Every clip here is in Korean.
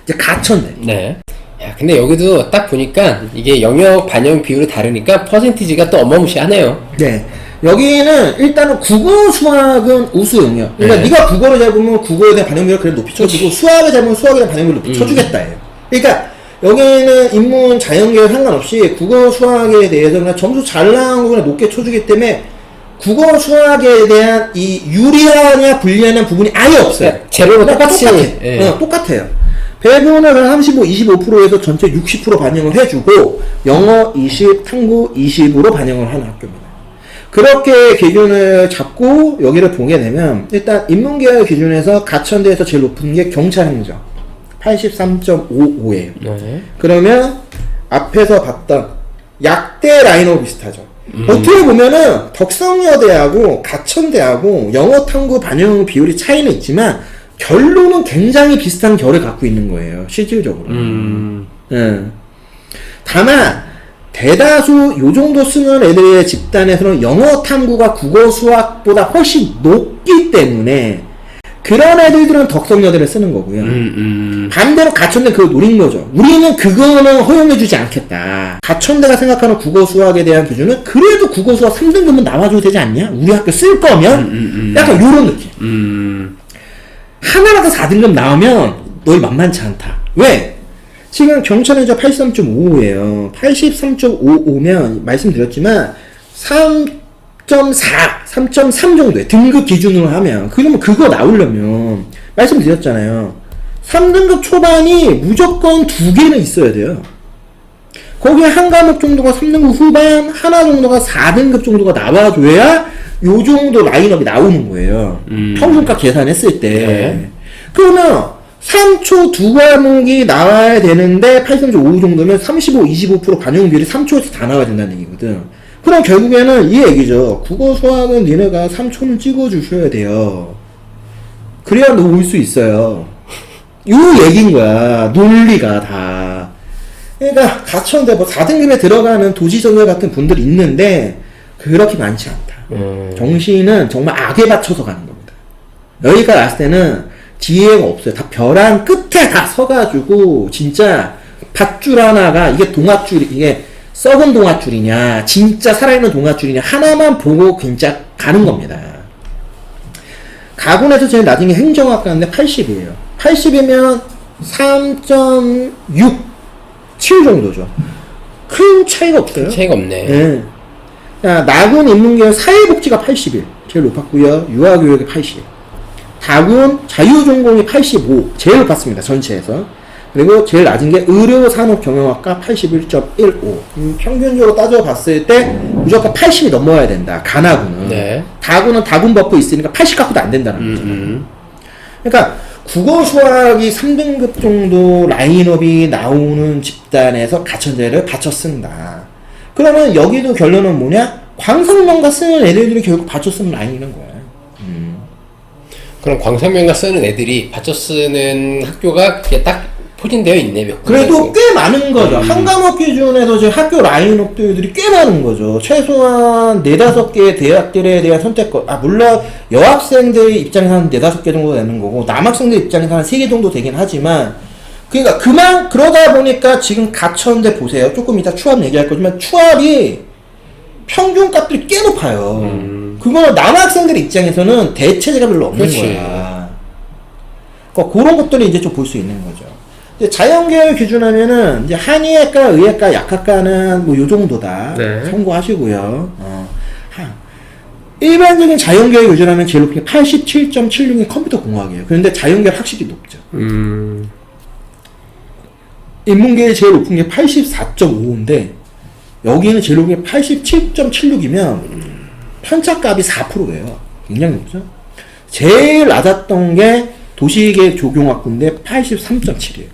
이제 가천대. 네. 야, 근데 여기도 딱 보니까 이게 영역 반영 비율이 다르니까 퍼센티지가 또 어마무시하네요. 네. 여기는 일단은 국어 수학은 우수 영역. 그러니까 네. 네가 국어를 잘 보면 국어에 대한 반영 비율을 그래도 높이 쳐주고 수학을 잘 보면 수학에 대한 반영 비율을 높이 쳐주겠다예요. 그러니까 여기는 인문 자연계열 상관없이 국어 수학에 대해서 그냥 점수 잘 나온 거 그냥 높게 쳐주기 때문에 국어 수학에 대한 이 유리하냐 불리하냐 부분이 아예 없어요. 제로로 똑같이. 똑같아. 예. 똑같아요. 배분을 35, 25%에서 전체 60% 반영을 해주고 영어 20, 탐구 20으로 반영을 하는 학교입니다. 그렇게 기준을 잡고 여기를 보게 되면 일단 인문계열 기준에서 가천대에서 제일 높은 게 경찰행정 83.55예요. 네. 그러면 앞에서 봤던 약대 라인하고 비슷하죠. 어떻게 보면은 덕성여대하고 가천대하고 영어 탐구 반영 비율이 차이는 있지만 결론은 굉장히 비슷한 결을 갖고 있는 거예요. 실질적으로. 예. 다만 대다수 요 정도 쓰는 애들의 집단에서는 영어 탐구가 국어 수학보다 훨씬 높기 때문에 그런 애들은 덕성여대를 쓰는 거고요. 반대로 가천대 그걸 노린 거죠. 우리는 그거는 허용해주지 않겠다. 가천대가 생각하는 국어 수학에 대한 기준은 그래도 국어 수학 3등급은 나와줘도 되지 않냐? 우리 학교 쓸 거면 약간 요런 느낌. 하나라도 4등급 나오면 너희 만만치 않다. 왜? 지금 경찰행정 83.55예요. 83.55면 말씀드렸지만 3.3 정도에 등급 기준으로 하면 그러면 그거 나오려면 말씀드렸잖아요. 3등급 초반이 무조건 2개는 있어야 돼요. 거기에 한 과목 정도가 3등급 후반, 하나 정도가 4등급 정도가 나와줘야 요 정도 라인업이 나오는 거예요. 평균값 계산했을 때. 네. 그러면 3초 두 과목이 나와야 되는데 83.5 정도면 35, 25% 반영 비율이 3초에서 다 나와야 된다는 얘기거든. 그럼 결국에는 이 얘기죠. 국어 수학은 니네가 3초는 찍어주셔야 돼요. 그래야 너 올 수 있어요. 요 얘기인 거야. 논리가 다. 그러니까 가천대 뭐 4등급에 들어가는 도지전열 같은 분들이 있는데 그렇게 많지 않다. 정시는 정말 악에 받쳐서 가는 겁니다. 여기가 왔을 때는 지혜가 없어요. 다 벼랑 끝에 다 서가지고 진짜 밧줄 하나가 이게 동아줄이 이게 썩은 동아줄이냐 진짜 살아있는 동아줄이냐 하나만 보고 진짜 가는 겁니다. 가군에서 제일 낮은 게 행정학과인데 80이에요. 80이면 3.6 7 정도죠. 큰 차이가 없어요. 차이가 없네. 네. 나군 인문계열 사회복지가 81 제일 높았고요. 유아교육이 80. 다군 자유전공이 85 제일 높았습니다. 전체에서. 그리고 제일 낮은 게 의료산업경영학과 81.15. 평균적으로 따져봤을 때 무조건 80이 넘어야 된다. 가나군은. 네. 다군은 다군 버프 있으니까 80 갖고도 안 된다는 거죠. 그러니까 국어 수학이 3등급 정도 라인업이 나오는 집단에서 가천대를 받쳐 쓴다. 그러면 여기도 결론은 뭐냐? 광성명가 쓰는 애들이 결국 받쳐 쓰는 라인인 거야. 그럼 광성명가 쓰는 애들이 받쳐 쓰는 학교가 그게 딱 포진되어 있네. 몇 그래도 꽤 많은 거죠. 한 과목 기준에서 지금 학교 라인업들이 꽤 많은 거죠. 최소한 4-5개의 대학들에 대한 선택권. 물론 여학생들 입장에서 한 4-5개 정도 되는 거고 남학생들 입장에서 한 3개 정도 되긴 하지만 그러니까 그러다 보니까 지금 가천대 보세요. 조금 이따 추합 얘기할 거지만 추합이 평균값들이 꽤 높아요. 그거는 남학생들 입장에서는 대체제가 별로 없는 그렇지. 거야. 그러니까 그런 것들이 이제 좀 볼 수 있는 거죠. 이제 자연계열 기준하면은 이제 한의학과, 의학과, 약학과는 뭐 요 정도다. 네. 참고하시고요. 일반적인 자연계열 기준하면 제일 높은 게 87.76이 컴퓨터 공학이에요. 그런데 자연계열 확실히 높죠. 인문계열 제일 높은 게 84.55인데 여기는 제일 높은 게 87.76이면 편차값이 4%예요. 굉장히 높죠. 제일 낮았던 게 도시계획 조경학부인데 83.7이에요.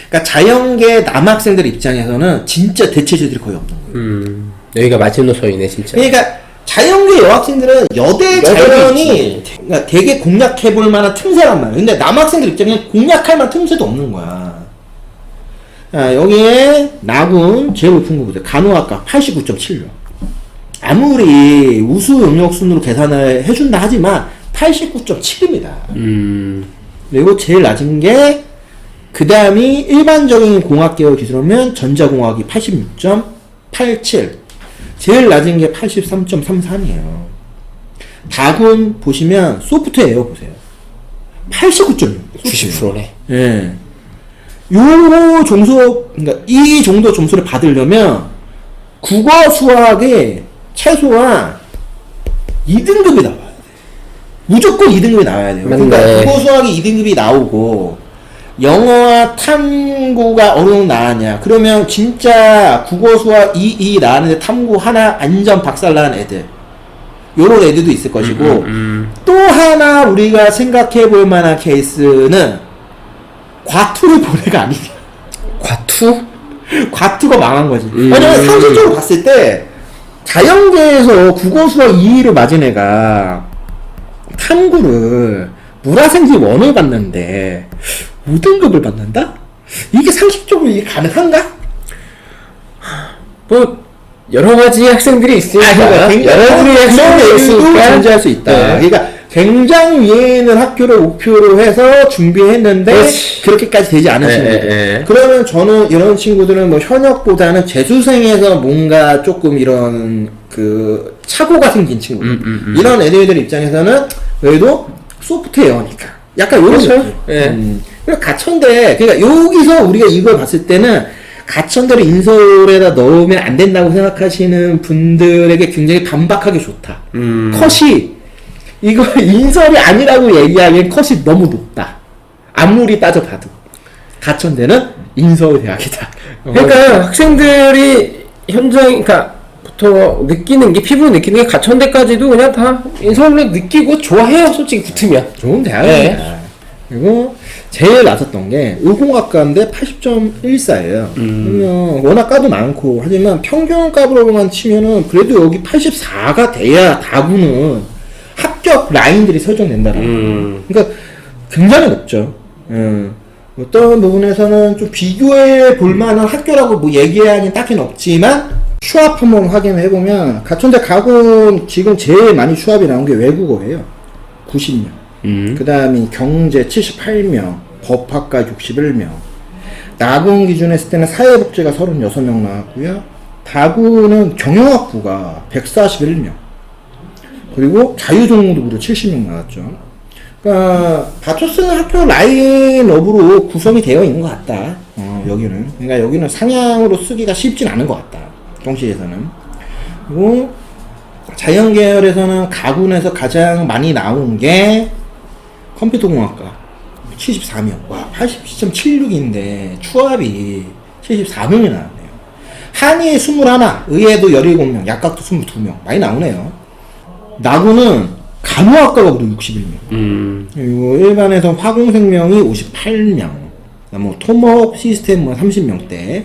그러니까 자연계 남학생들 입장에서는 진짜 대체제들이 거의 없는 거예요. 여기가 마지노선이네 진짜. 그러니까 자연계 여학생들은 여대 자연이 그러니까 되게 공략해볼 만한 틈새란 말이에요. 근데 남학생들 입장에는 공략할 만한 틈새도 없는 거야. 여기에 나군 제일 높은 거 보세요. 간호학과 89.76. 아무리 우수 영역 순으로 계산을 해준다 하지만 89.7입니다. 그리고 제일 낮은 게 그 다음이 일반적인 공학계열 기준으로면 전자공학이 86.87, 제일 낮은 게 83.33이에요. 다군 보시면 소프트웨어 보세요. 89.6. 90%네. 예. 요 점수, 그러니까 이 정도 점수를 받으려면 국어 수학에 최소한 2등급이 나와야 돼. 무조건 2등급이 나와야 돼요. 그러니까 맞네. 국어 수학이 2등급이 나오고 영어와 탐구가 어느 정도 나왔냐. 그러면 진짜 국어 수학 2 나왔는데 탐구 하나 완전 박살난 애들. 요런 애들도 있을 것이고 또 하나 우리가 생각해 볼 만한 케이스는 과투를 본 애가 아니냐. 과투? 과투가 망한 거지. 왜냐면 상식적으로 봤을 때 자연계에서 국어 수학 2를 맞은 애가 탐구를 물화생지 원을 받는데 5등급을 받는다? 이게 상식적으로 이게 가능한가? 뭐 여러 가지 학생들이 있으니까 그러니까 여러 가지 학생들이 있으니까 존재할 수 있다. 네. 그러니까 굉장히 위에 있는 학교를 목표로 해서 준비했는데 그렇지. 그렇게까지 되지 않은 네, 친구들. 네. 그러면 저는 이런 친구들은 뭐 현역보다는 재수생에서 뭔가 조금 이런 그 착오가 생긴 친구들. 이런 애들 입장에서는 그래도 소프트웨어니까 약간 이런 그렇죠. 느낌. 네. 그리고 가천대, 그러니까 여기서 우리가 이걸 봤을 때는 가천대를 인서울에다 넣으면 안 된다고 생각하시는 분들에게 굉장히 반박하기 좋다. 컷이 이거 인설이 아니라고 얘기하기엔 컷이 너무 높다. 아무리 따져봐도 가천대는 인서울대학이다. 그러니까 학생들이 현장, 그러니까 보통 느끼는 게 피부로 느끼는 게 가천대까지도 그냥 다 인서울로 느끼고 좋아해요. 솔직히 붙으면. 좋은 대학입니다. 그리고 제일 낮았던 게 의공학과인데 80.14예요. 그러면 워낙 과도 많고 하지만 평균값으로만 치면은 그래도 여기 84가 돼야 다구는 합격 라인들이 설정된다라는. 그러니까 굉장히 높죠. 어떤 부분에서는 좀 비교해 볼 만한 학교라고 뭐 얘기하기는 딱히는 없지만 휴합 한번 확인해 보면 가천대 가군 지금 제일 많이 휴합이 나온 게 외국어예요. 90명. 그 다음이 경제 78명, 법학과 61명. 나군 기준 했을 때는 사회복지가 36명 나왔고요. 다군은 경영학부가 141명. 그리고 자유전공도 무려 70명 나왔죠. 그러니까 바토스는 학교 라인업으로 구성이 되어 있는 것 같다. 여기는. 그러니까 여기는 상향으로 쓰기가 쉽진 않은 것 같다. 동시에서는. 그리고 자연계열에서는 가군에서 가장 많이 나온 게 컴퓨터공학과 74명. 와, 87.76인데 추합이 74명이 나왔네요. 한의에 21, 의예도 17명, 약학도 22명. 많이 나오네요. 나군은 간호학과가 무려 61명. 그리고 일반에서 화공생명이 58명. 뭐 토목 시스템 30명대.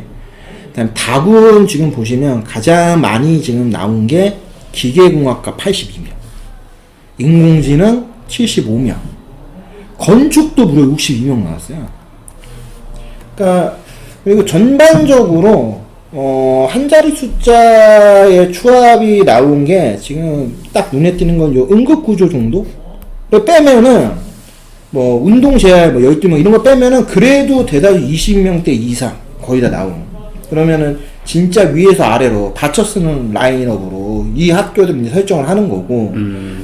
그다음 다군 지금 보시면 가장 많이 지금 나온 게 기계공학과 82명. 인공지능 75명. 건축도 무려 62명 나왔어요. 그러니까 그리고 전반적으로 한 자리 숫자의 추합이 나온 게 지금 딱 눈에 띄는 건 요 응급구조 정도? 빼면은 뭐 운동재활 뭐 12명 이런 거 빼면은 그래도 대다수 20명대 이상 거의 다 나오는. 그러면은 진짜 위에서 아래로 받쳐 쓰는 라인업으로 이 학교들 이제 설정을 하는 거고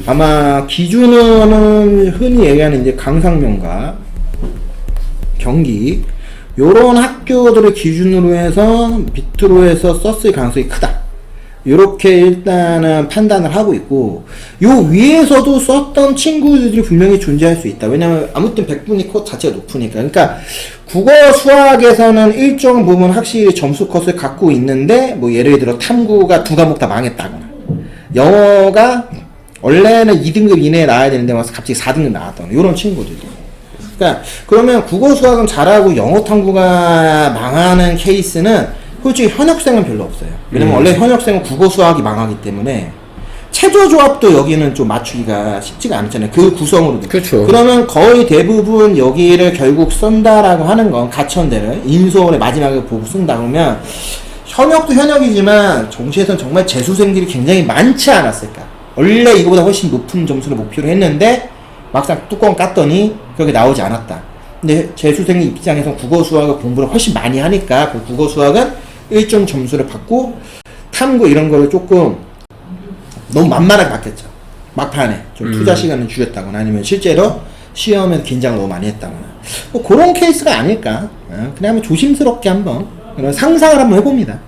아마 기준은 흔히 얘기하는 이제 강상면과 경기 요런 학교들을 기준으로 해서 밑으로 해서 썼을 가능성이 크다. 요렇게 일단은 판단을 하고 있고 요 위에서도 썼던 친구들이 분명히 존재할 수 있다. 왜냐면 아무튼 백분위 컷 자체가 높으니까. 그러니까 국어 수학에서는 일정 부분 확실히 점수 컷을 갖고 있는데 뭐 예를 들어 탐구가 두 과목 다 망했다거나 영어가 원래는 2등급 이내에 나와야 되는데 와서 갑자기 4등급 나왔다거나 요런 친구들도. 그러니까 그러면 국어 수학은 잘하고 영어 탐구가 망하는 케이스는 솔직히 현역생은 별로 없어요. 왜냐면 원래 현역생은 국어 수학이 망하기 때문에 최저조합도 여기는 좀 맞추기가 쉽지가 않잖아요. 그 구성으로. 그렇죠. 그러면 거의 대부분 여기를 결국 쓴다라고 하는 건 가천대를 인서울의 마지막에 보고 쓴다 그러면 현역도 현역이지만 정시에서는 정말 재수생들이 굉장히 많지 않았을까. 원래 이거보다 훨씬 높은 점수를 목표로 했는데 막상 뚜껑 깠더니 그렇게 나오지 않았다. 근데 재수생 입장에서 국어 수학을 공부를 훨씬 많이 하니까 그 국어 수학은 1점 점수를 받고 탐구 이런 거를 조금 너무 만만하게 받겠죠. 막판에 좀 투자 시간을 줄였다거나 아니면 실제로 시험에 긴장을 너무 많이 했다거나 뭐 그런 케이스가 아닐까. 그냥 한번 조심스럽게 한번 그런 상상을 한번 해봅니다.